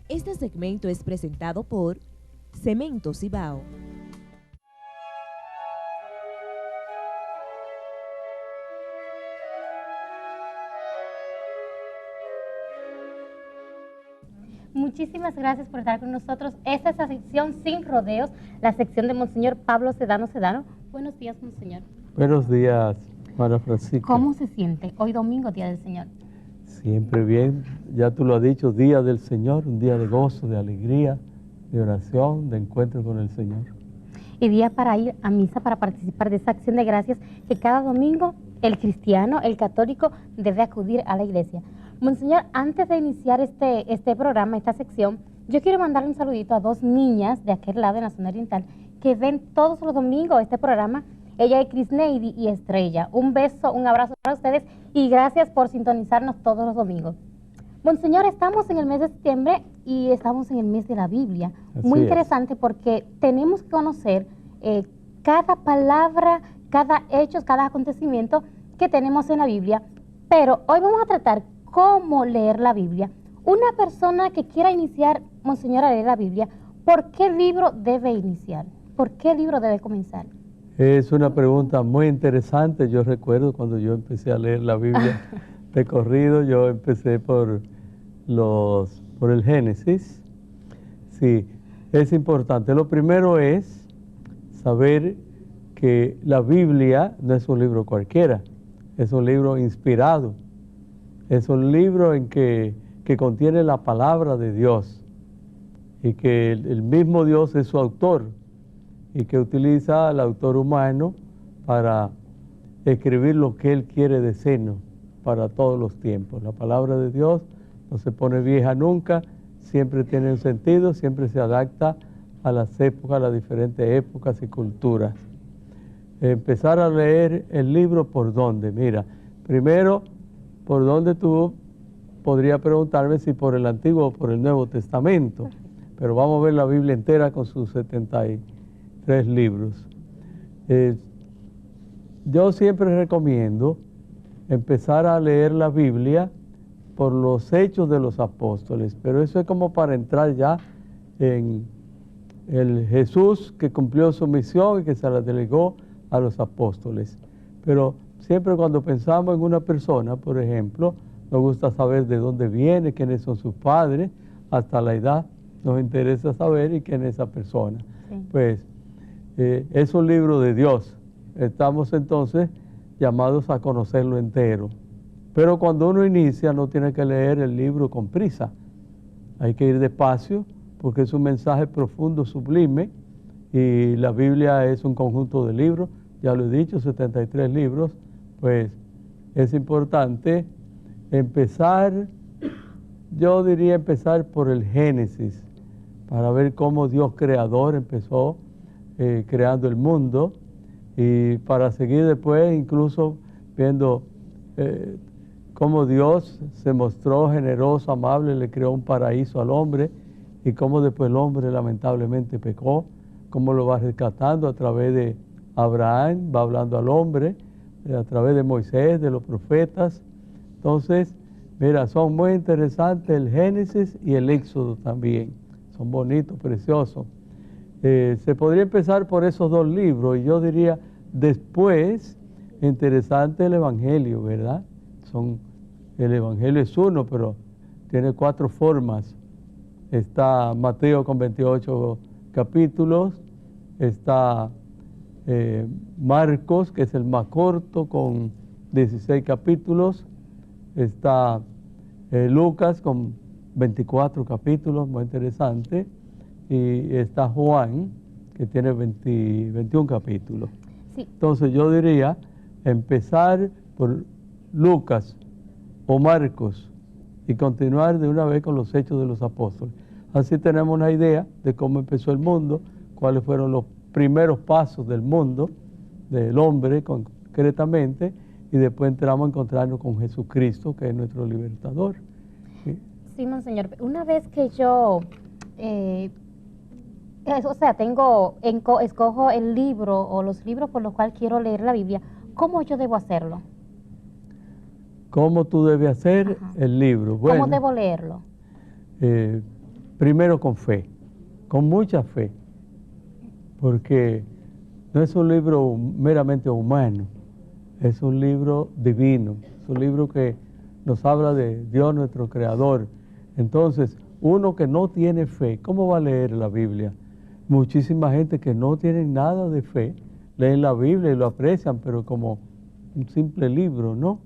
Este segmento es presentado por Cemento Cibao. Muchísimas gracias por estar con nosotros. Esta es la sección Sin Rodeos, la sección de Monseñor Pablo Sedano Sedano. Buenos días, Monseñor. Buenos días, María Francisca. ¿Cómo se siente hoy domingo, Día del Señor? Siempre bien, ya tú lo has dicho, Día del Señor, un día de gozo, de alegría, de oración, de encuentro con el Señor. Y día para ir a misa, para participar de esa acción de gracias que cada domingo el cristiano, el católico, debe acudir a la iglesia. Monseñor, antes de iniciar este programa, esta sección, yo quiero mandarle un saludito a dos niñas de aquel lado, en la zona oriental, que ven todos los domingos este programa. Ella es Crisneidy y Estrella. Un beso, un abrazo para ustedes y gracias por sintonizarnos todos los domingos. Monseñor, estamos en el mes de septiembre y estamos en el mes de la Biblia. Muy interesante porque tenemos que conocer cada palabra, cada hecho, cada acontecimiento que tenemos en la Biblia. Pero hoy vamos a tratar cómo leer la Biblia. Una persona que quiera iniciar, Monseñor, a leer la Biblia, ¿por qué libro debe iniciar? ¿Por qué libro debe comenzar? Es una pregunta muy interesante. Yo recuerdo cuando yo empecé a leer la Biblia de corrido, yo empecé por el Génesis. Sí, es importante. Lo primero es saber que la Biblia no es un libro cualquiera, es un libro inspirado, es un libro que contiene la palabra de Dios y que el mismo Dios es su autor y que utiliza al autor humano para escribir lo que Él quiere decirnos para todos los tiempos. La palabra de Dios no se pone vieja nunca, siempre tiene un sentido, siempre se adapta a las épocas, a las diferentes épocas y culturas. Empezar a leer el libro, ¿por dónde? Mira, primero, ¿por dónde tú podrías preguntarme si por el Antiguo o por el Nuevo Testamento? Pero vamos a ver la Biblia entera con sus 73 libros. Yo siempre recomiendo empezar a leer la Biblia por los hechos de los apóstoles, pero eso es como para entrar ya en el Jesús que cumplió su misión y que se la delegó a los apóstoles. Pero siempre cuando pensamos en una persona, por ejemplo, nos gusta saber de dónde viene, quiénes son sus padres, hasta la edad nos interesa saber y quién es esa persona. Sí. Pues es un libro de Dios. Estamos entonces llamados a conocerlo entero. Pero cuando uno inicia no tiene que leer el libro con prisa. Hay que ir despacio porque es un mensaje profundo, sublime, y la Biblia es un conjunto de libros, ya lo he dicho, 73 libros, pues es importante empezar, yo diría empezar por el Génesis, para ver cómo Dios creador empezó creando el mundo, y para seguir después incluso viendo cómo Dios se mostró generoso, amable, le creó un paraíso al hombre, y cómo después el hombre lamentablemente pecó, cómo lo va rescatando a través de Abraham, va hablando al hombre, a través de Moisés, de los profetas. Entonces, mira, son muy interesantes el Génesis y el Éxodo también, son bonitos, preciosos. Se podría empezar por esos dos libros, y yo diría después, interesante el Evangelio, ¿verdad? El Evangelio es uno, pero tiene 4 formas. Está Mateo con 28 capítulos, está Marcos, que es el más corto, con 16 capítulos, está Lucas con 24 capítulos, muy interesante, y está Juan, que tiene 21 capítulos. Sí. Entonces yo diría empezar por Lucas o Marcos y continuar de una vez con los hechos de los apóstoles. Así tenemos una idea de cómo empezó el mundo, cuáles fueron los primeros pasos del mundo, del hombre concretamente, y después entramos a encontrarnos con Jesucristo, que es nuestro libertador. Sí, sí, Monseñor. Una vez que yo, escojo el libro o los libros por los cuales quiero leer la Biblia, ¿cómo yo debo hacerlo? ¿Cómo tú debes hacer el libro? Bueno, ¿cómo debo leerlo? primero con fe, con mucha fe, porque no es un libro meramente humano, es un libro divino, es un libro que nos habla de Dios nuestro Creador. Entonces, uno que no tiene fe, ¿cómo va a leer la Biblia? Muchísima gente que no tiene nada de fe, leen la Biblia y lo aprecian, pero como un simple libro, ¿no?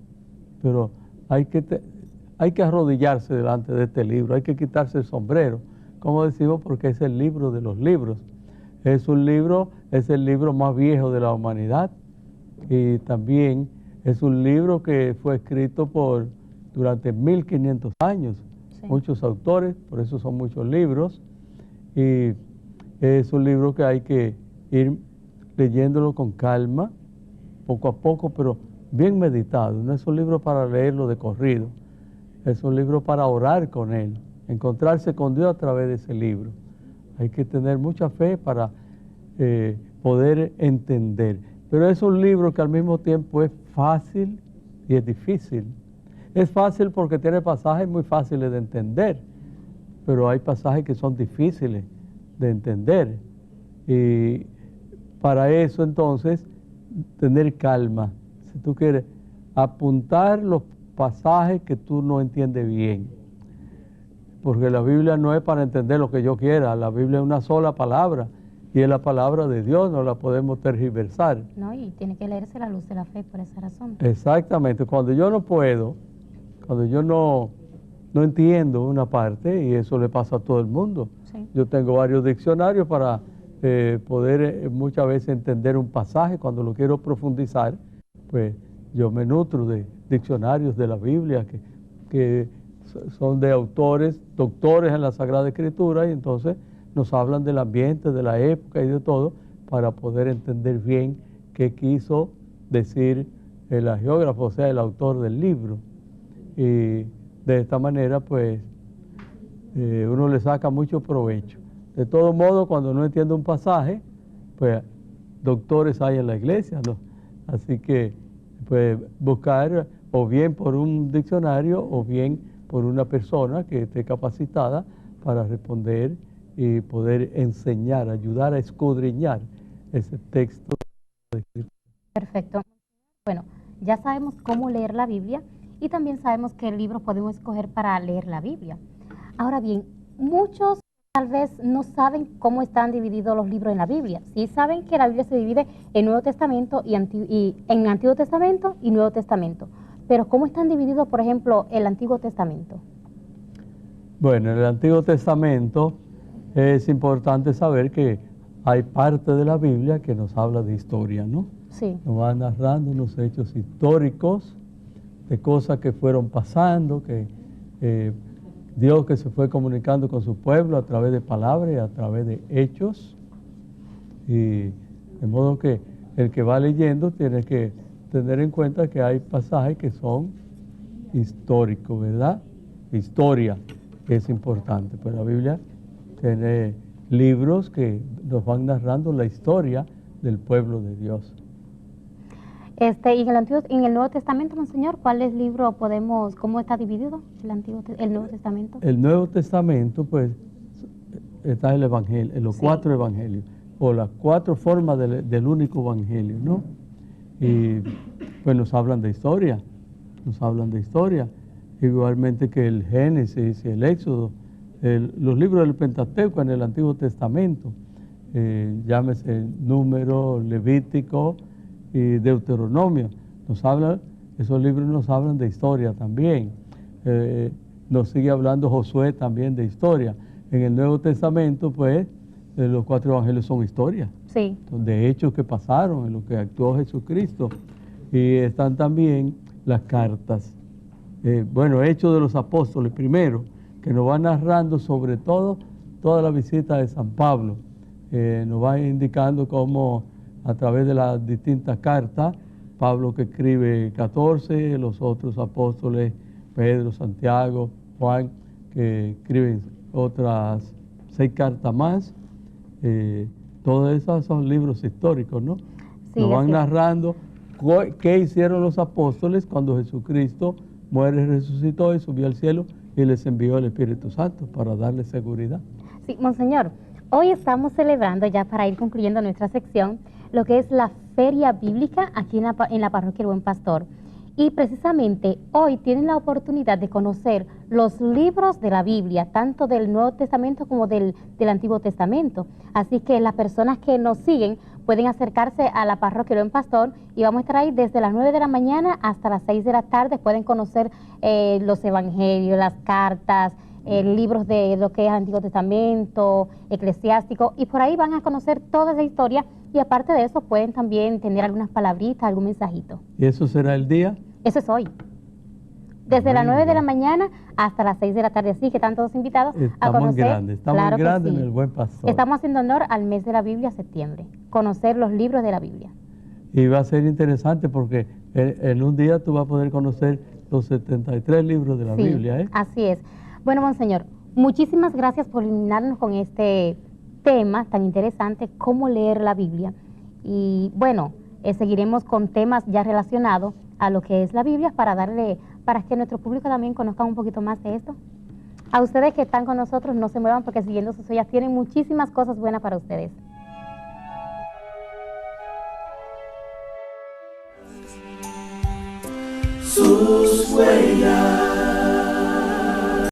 Pero hay que arrodillarse delante de este libro, hay que quitarse el sombrero, como decimos, porque es el libro de los libros. Es un libro, es el libro más viejo de la humanidad y también es un libro que fue escrito durante 1500 años. Sí. Muchos autores, por eso son muchos libros, y es un libro que hay que ir leyéndolo con calma, poco a poco, pero bien meditado. No es un libro para leerlo de corrido, es un libro para orar con él, encontrarse con Dios a través de ese libro. Hay que tener mucha fe para poder entender. Pero es un libro que al mismo tiempo es fácil y es difícil. Es fácil porque tiene pasajes muy fáciles de entender, pero hay pasajes que son difíciles de entender. Y para eso entonces, tener calma. Si tú quieres apuntar los pasajes que tú no entiendes bien. Porque la Biblia no es para entender lo que yo quiera, la Biblia es una sola palabra y es la palabra de Dios, no la podemos tergiversar. No, y tiene que leerse la luz de la fe por esa razón. Exactamente, cuando yo no puedo, cuando yo no entiendo una parte, y eso le pasa a todo el mundo. Sí. Yo tengo varios diccionarios para poder muchas veces entender un pasaje, cuando lo quiero profundizar, pues yo me nutro de diccionarios de la Biblia que son de autores, doctores en la Sagrada Escritura, y entonces nos hablan del ambiente, de la época y de todo, para poder entender bien qué quiso decir el agiógrafo, o sea, el autor del libro. Y de esta manera, pues, uno le saca mucho provecho. De todo modo, cuando no entiende un pasaje, pues, doctores hay en la iglesia, ¿no? Así que, pues, buscar o bien por un diccionario o bien por una persona que esté capacitada para responder y poder enseñar, ayudar a escudriñar ese texto. Perfecto. Bueno, ya sabemos cómo leer la Biblia y también sabemos qué libros podemos escoger para leer la Biblia. Ahora bien, muchos tal vez no saben cómo están divididos los libros en la Biblia. Sí saben que la Biblia se divide en Nuevo Testamento y en Antiguo Testamento y Nuevo Testamento. Pero ¿cómo están divididos, por ejemplo, el Antiguo Testamento? Bueno, en el Antiguo Testamento es importante saber que hay parte de la Biblia que nos habla de historia, ¿no? Sí. Nos va narrando unos hechos históricos de cosas que fueron pasando, que Dios que se fue comunicando con su pueblo a través de palabras y a través de hechos. Y de modo que el que va leyendo tiene que tener en cuenta que hay pasajes que son históricos, ¿verdad? Historia es importante, pues la Biblia tiene libros que nos van narrando la historia del pueblo de Dios. Y en el Nuevo Testamento, Monseñor, ¿cuáles libros cómo está dividido el Nuevo Testamento? El Nuevo Testamento, pues, está el Evangelio, en los 4 evangelios, o las 4 formas del único evangelio, ¿no? Y pues nos hablan de historia, igualmente que el Génesis y el Éxodo, los libros del Pentateuco en el Antiguo Testamento, llámese Número, Levítico y Deuteronomio, esos libros nos hablan de historia también. Nos sigue hablando Josué también de historia. En el Nuevo Testamento, pues, los 4 evangelios son historia. Sí. De hechos que pasaron, en lo que actuó Jesucristo. Y están también las cartas. Hechos de los Apóstoles primero, que nos va narrando sobre todo toda la visita de San Pablo. Nos va indicando cómo a través de las distintas cartas, Pablo que escribe 14, los otros apóstoles, Pedro, Santiago, Juan, que escriben otras 6 cartas más. Todas esas son libros históricos, ¿no? Sí, nos van narrando qué hicieron los apóstoles cuando Jesucristo muere, resucitó y subió al cielo, y les envió el Espíritu Santo para darles seguridad. Sí, Monseñor, hoy estamos celebrando, ya para ir concluyendo nuestra sección, lo que es la Feria Bíblica aquí en la Parroquia El Buen Pastor. Y precisamente hoy tienen la oportunidad de conocer los libros de la Biblia, tanto del Nuevo Testamento como del Antiguo Testamento. Así que las personas que nos siguen pueden acercarse a la Parroquia El Buen Pastor y vamos a estar ahí desde las 9 de la mañana hasta las 6 de la tarde. Pueden conocer los evangelios, las cartas, libros de lo que es el Antiguo Testamento, eclesiástico, y por ahí van a conocer toda esa historia, y aparte de eso pueden también tener algunas palabritas, algún mensajito. ¿Y eso será el día? Eso es hoy. Desde las 9 de la mañana hasta las 6 de la tarde, así que están todos invitados a conocer. Estamos en grande en el Buen Pastor. Estamos haciendo honor al mes de la Biblia, septiembre, conocer los libros de la Biblia. Y va a ser interesante porque en un día tú vas a poder conocer los 73 libros de la Biblia, ¿eh? Así es. Bueno, Monseñor, muchísimas gracias por iluminarnos con este tema tan interesante, cómo leer la Biblia. Y bueno, seguiremos con temas ya relacionados a lo que es la Biblia para que nuestro público también conozca un poquito más de esto. A ustedes que están con nosotros, no se muevan porque siguiendo sus huellas tienen muchísimas cosas buenas para ustedes. Sus huellas.